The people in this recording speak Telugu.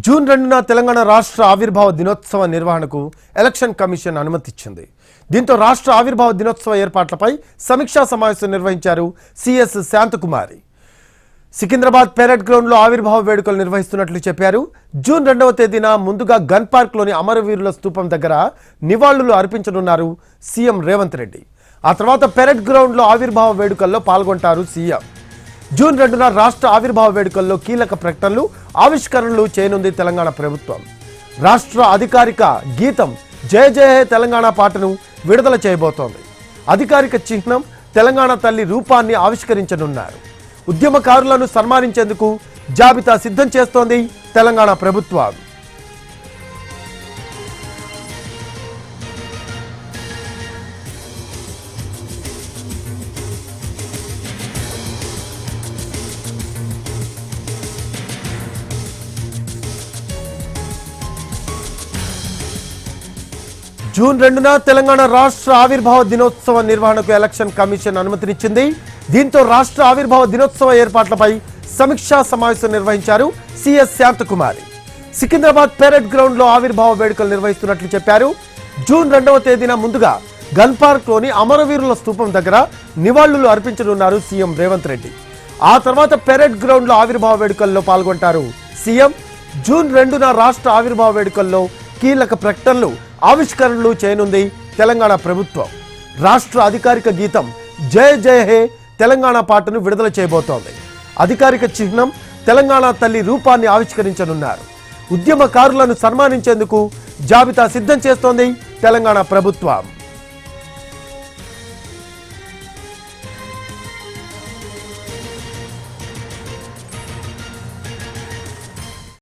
జూన్ 2న తెలంగాణ రాష్ట్ర ఆవిర్భావ దినోత్సవ నిర్వహణకు ఎలక్షన్ కమిషన్ అనుమతిచ్చింది. దీంతో రాష్ట్ర ఆవిర్భావ దినోత్సవ ఏర్పాట్లపై సమీక్షా సమావేశం నిర్వహించారు సిఎస్ శాంతకుమారి. సికింద్రాబాద్ పెరేడ్ గ్రౌండ్లో ఆవిర్భావ వేడుకలు నిర్వహిస్తున్నట్లు చెప్పారు. జూన్ 2వ తేదీన ముందుగా గన్ పార్క్లోని అమరవీరుల స్తూపం దగ్గర నివాళులు అర్పించనున్నారు సీఎం రేవంత్ రెడ్డి. ఆ తర్వాత పెరేడ్ గ్రౌండ్లో ఆవిర్భావ వేడుకల్లో పాల్గొంటారు సీఎం. జూన్ 2న రాష్ట్ర ఆవిర్భావ వేడుకల్లో కీలక ప్రకటనలు, ఆవిష్కరణలు చేయనుంది తెలంగాణ ప్రభుత్వం. రాష్ట్ర అధికారిక గీతం జయ జయ హే తెలంగాణ పాటను విడుదల చేయబోతోంది. అధికారిక చిహ్నం తెలంగాణ తల్లి రూపాన్ని ఆవిష్కరించనున్నారు. ఉద్యమకారులను సన్మానించేందుకు జాబితా సిద్ధం చేస్తోంది తెలంగాణ ప్రభుత్వం. జూన్ 2న తెలంగాణ రాష్ట్ర ఆవిర్భావ దినోత్సవ నిర్వహణకు ఎలక్షన్ కమిషన్ అనుమతినిచ్చింది. దీంతో రాష్ట్ర ఆవిర్భావ దినోత్సవ ఏర్పాట్లపై సమీక్షా సమావేశం నిర్వహించారు సిఎస్ శాంతకుమారి. సికింద్రాబాద్ పెరేడ్ గ్రౌండ్లో ఆవిర్భావ వేడుకలు నిర్వహిస్తున్నట్లు చెప్పారు. జూన్ 2వ తేదీన ముందుగా గన్ పార్క్లోని అమరవీరుల స్తూపం దగ్గర నివాళులు అర్పించనున్నారు సీఎం రేవంత్ రెడ్డి. ఆ తర్వాత పెరేడ్ గ్రౌండ్లో ఆవిర్భావ వేడుకల్లో పాల్గొంటారు సీఎం. జూన్ 2న రాష్ట్ర ఆవిర్భావ వేడుకల్లో కీలక ప్రకటనలు, ఆవిష్కరణలు చేయనుంది తెలంగాణ ప్రభుత్వం. రాష్ట్ర అధికారిక గీతం జయ జయ హే తెలంగాణ పాటను విడుదల చేయబోతోంది. అధికారిక చిహ్నం తెలంగాణ తల్లి రూపాన్ని ఆవిష్కరించనున్నారు. ఉద్యమకారులను సన్మానించేందుకు జాబితా సిద్ధం చేస్తోంది తెలంగాణ ప్రభుత్వం.